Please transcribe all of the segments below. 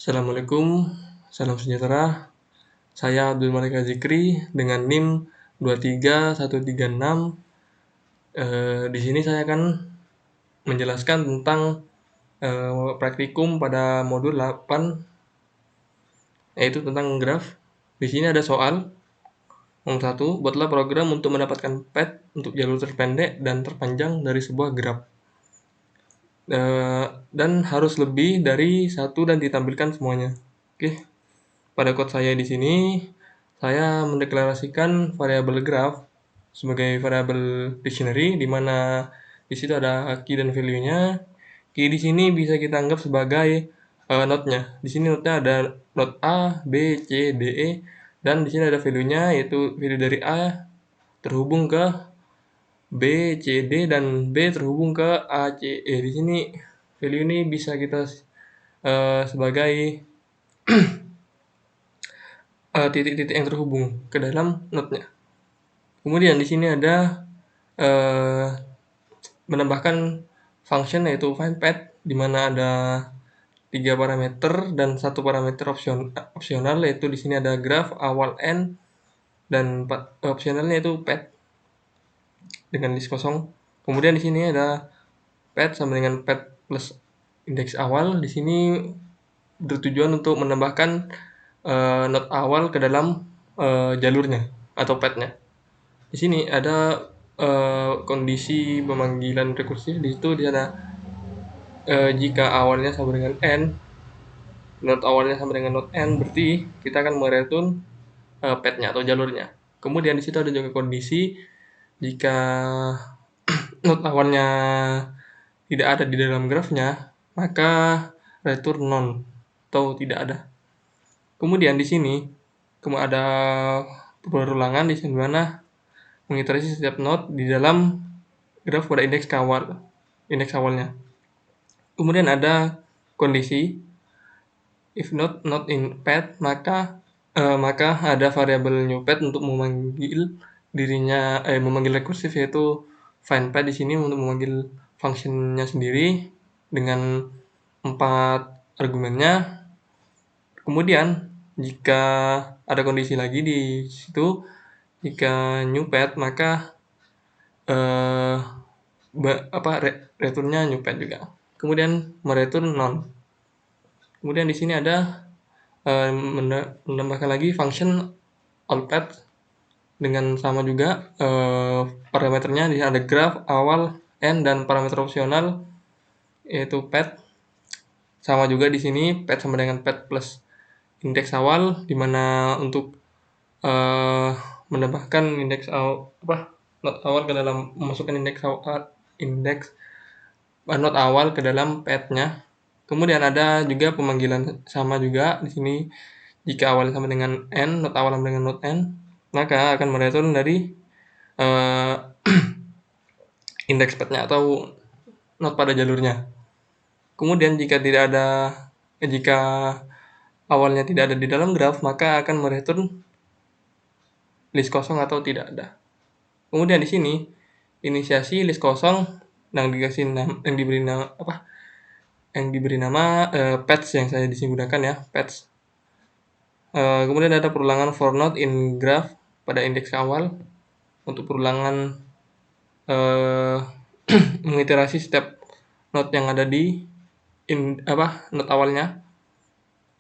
Assalamualaikum, salam sejahtera. Saya Abdul Malik Azikri dengan NIM 23136. Di sini saya akan menjelaskan tentang praktikum pada modul 8, yaitu tentang graf. Di sini ada soal. Nomor 1, buatlah program untuk mendapatkan path untuk jalur terpendek dan terpanjang dari sebuah graf. Dan harus lebih dari satu dan ditampilkan semuanya. Oke. Pada code saya di sini, saya mendeklarasikan variabel graph sebagai variabel dictionary, di mana di situ ada key dan value-nya. Key di sini bisa kita anggap sebagai node-nya. Di sini node-nya ada node A, B, C, D, E, dan di sini ada value-nya, yaitu value dari A terhubung ke B, C, D, dan B terhubung ke A, C, E. Di sini value ini bisa kita sebagai titik-titik yang terhubung ke dalam node-nya. Kemudian di sini ada menambahkan function, yaitu findPath, di mana ada 3 parameter dan 1 parameter opsional, yaitu di sini ada graph, awal, end, dan opsionalnya itu path dengan list kosong. Kemudian di sini ada path sama dengan path plus indeks awal. Di sini bertujuan untuk menambahkan node awal ke dalam jalurnya atau path-nya. Di sini ada kondisi pemanggilan rekursif. Di situ di sana jika awalnya sama dengan n, node awalnya sama dengan node n, berarti kita akan mereturn path-nya atau jalurnya. Kemudian di situ ada juga kondisi jika node awalnya tidak ada di dalam grafnya, maka return none atau tidak ada. Kemudian di sini ada perulangan di mana mengiterasi setiap node di dalam graf pada indeks awalnya. Kemudian ada kondisi if not in path, maka ada variabel new path untuk memanggil memanggil rekursif, yaitu findPath di sini untuk memanggil fungsinya sendiri dengan 4 argumennya. Kemudian jika ada kondisi lagi di situ, jika new path, maka returnnya new path juga. Kemudian mereturn none. Kemudian di sini ada menambahkan lagi function allPath dengan sama juga parameternya. Di sini ada graph, awal, end, dan parameter opsional yaitu path. Sama juga di sini path sama dengan path plus indeks awal, di mana untuk menambahkan node awal ke dalam memasukkan node awal ke dalam path-nya. Kemudian ada juga pemanggilan sama juga di sini. Jika awalnya sama dengan n, node awal sama dengan node n, maka akan mereturn dari indeks path-nya atau node pada jalurnya. Kemudian jika awalnya tidak ada di dalam graf, maka akan mereturn list kosong atau tidak ada. Kemudian di sini inisiasi list kosong yang diberi nama paths yang saya di sini gunakan ya, paths. Kemudian ada perulangan for node in graph pada indeks awal untuk perulangan mengiterasi setiap node yang ada di node awalnya.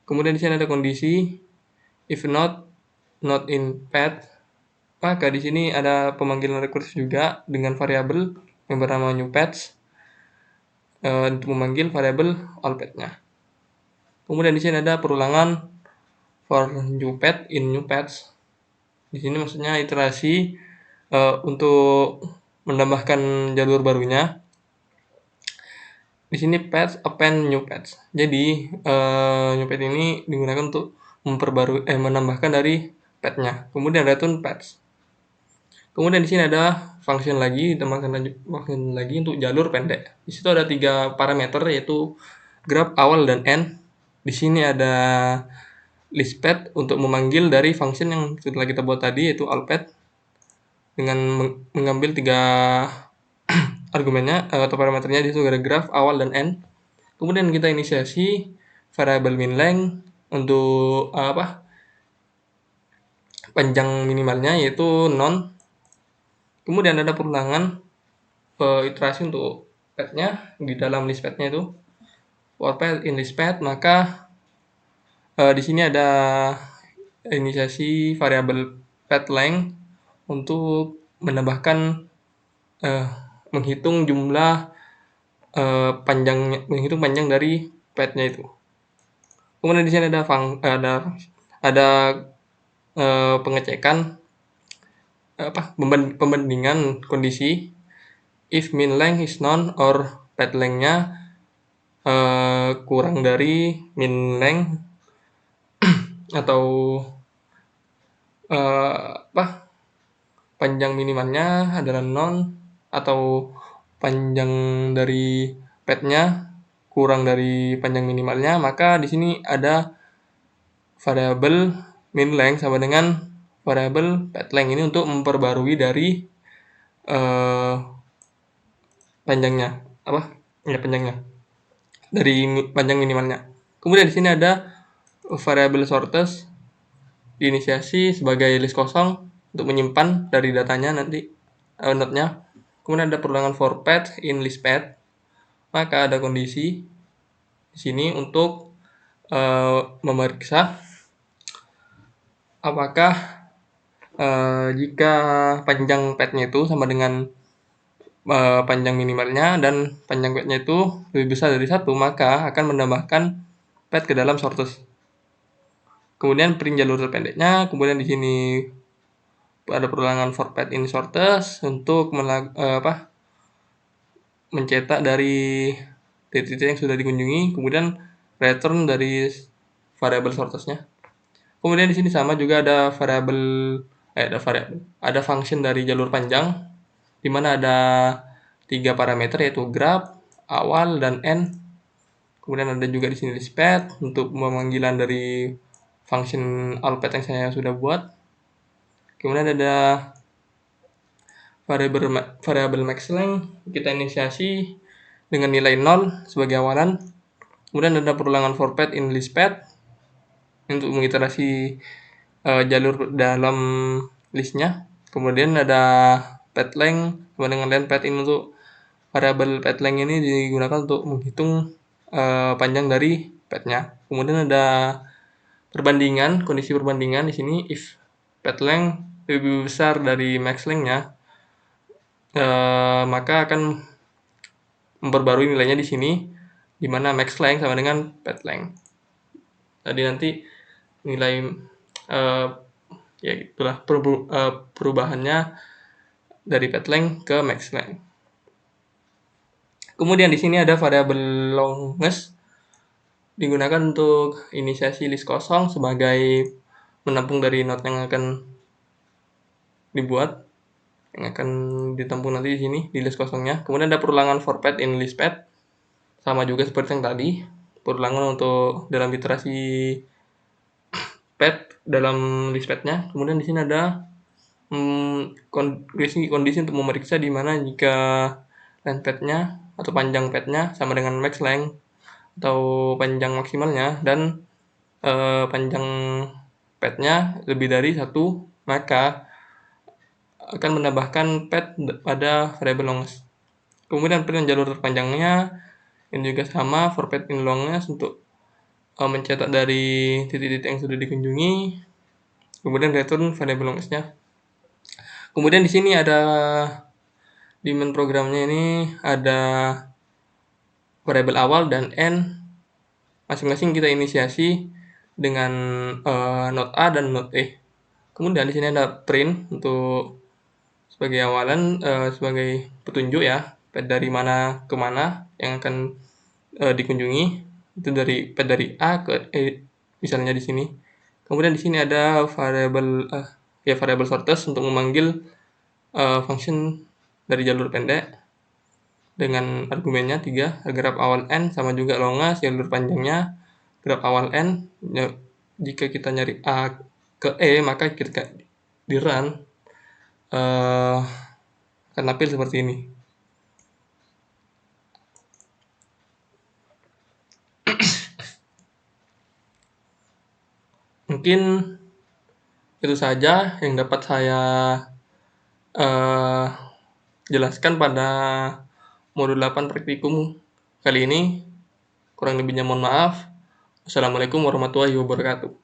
Kemudian di sini ada kondisi if not in path, maka di sini ada pemanggilan rekursif juga dengan variabel yang bernama new paths untuk memanggil variabel allPath-nya. Kemudian di sini ada perulangan for new path in new paths. Di sini maksudnya iterasi untuk menambahkan jalur barunya. Di sini paths append new paths. Jadi new path ini digunakan untuk menambahkan dari path-nya. Kemudian return paths. Kemudian di sini ada function lagi, ditambahkan function lagi untuk jalur pendek. Di situ ada 3 parameter, yaitu graph, awal, dan end. Di sini ada list path untuk memanggil dari function yang setelah kita buat tadi, yaitu allPath, dengan mengambil 3 argumennya atau parameternya. Di situ ada graph, awal, dan end. Kemudian kita inisiasi variabel min length untuk panjang minimalnya yaitu non. Kemudian ada perulangan iterasi untuk path-nya di dalam list path-nya itu for path in list path, maka di sini ada inisiasi variabel path length untuk menambahkan menghitung jumlah menghitung panjang dari path-nya itu. Kemudian di sini ada pengecekan pembandingan kondisi if min length is known or path length-nya kurang dari min length atau panjang minimalnya adalah non atau panjang dari path-nya kurang dari panjang minimalnya, maka di sini ada variabel min length sama dengan variabel path length ini untuk memperbarui dari panjangnya panjangnya dari panjang minimalnya. Kemudian di sini ada variabel shortest diinisiasi sebagai list kosong untuk menyimpan dari datanya nanti node-nya. Kemudian ada perulangan for path in list path, maka ada kondisi di sini untuk memeriksa apakah jika panjang path-nya itu sama dengan panjang minimalnya dan panjang path-nya itu lebih besar dari 1, maka akan menambahkan path ke dalam shortest. Kemudian print jalur terpendeknya. Kemudian di sini ada perulangan for path in shortest untuk mencetak dari titik yang sudah dikunjungi, kemudian return dari variabel shortest-nya. Kemudian di sini sama juga ada ada function dari jalur panjang, di mana ada 3 parameter yaitu graph, awal, dan end. Kemudian ada juga di sini list path untuk pemanggilan dari function all path yang saya sudah buat. Kemudian ada variabel max length, kita inisiasi dengan nilai 0 sebagai awalan. Kemudian ada perulangan for path in list path untuk mengiterasi jalur dalam listnya. Kemudian ada path length dengan length path ini untuk variabel path length ini digunakan untuk menghitung panjang dari path-nya. Kemudian ada perbandingan, kondisi perbandingan di sini if path length lebih besar dari max length-nya, maka akan memperbarui nilainya di sini, di mana max length sama dengan path length. Jadi nanti nilai ya itulah perubahannya dari path length ke max length. Kemudian di sini ada variabel longest digunakan untuk inisiasi list kosong sebagai menampung dari node yang akan dibuat, yang akan ditampung nanti di sini di list kosongnya. Kemudian ada perulangan for path in list path, sama juga seperti yang tadi, perulangan untuk dalam iterasi path dalam list path-nya. Kemudian di sini ada kondisi untuk memeriksa di mana jika length path-nya atau panjang path-nya sama dengan max length atau panjang maksimalnya dan panjang path-nya lebih dari 1, maka akan menambahkan path pada variabel longest. Kemudian print jalur terpanjangnya ini juga sama for path in longest untuk mencetak dari titik-titik yang sudah dikunjungi. Kemudian return variabel longest-nya. Kemudian di sini ada di main programnya ini ada variabel awal dan end, masing-masing kita inisiasi dengan node A dan node E. Kemudian di sini ada print untuk sebagai awalan, sebagai petunjuk ya, path dari mana ke mana yang akan dikunjungi, itu dari path dari A ke E misalnya di sini. Kemudian di sini ada variabel shortest untuk memanggil function dari jalur pendek dengan argumennya 3, graph awal n sama juga longest jalur panjangnya graph awal n. Jika kita nyari A ke E, maka kita di run akan tampil seperti ini. Mungkin itu saja yang dapat saya, eee, jelaskan pada modul 8 praktikum kali ini. Kurang lebihnya mohon maaf. Wassalamualaikum warahmatullahi wabarakatuh.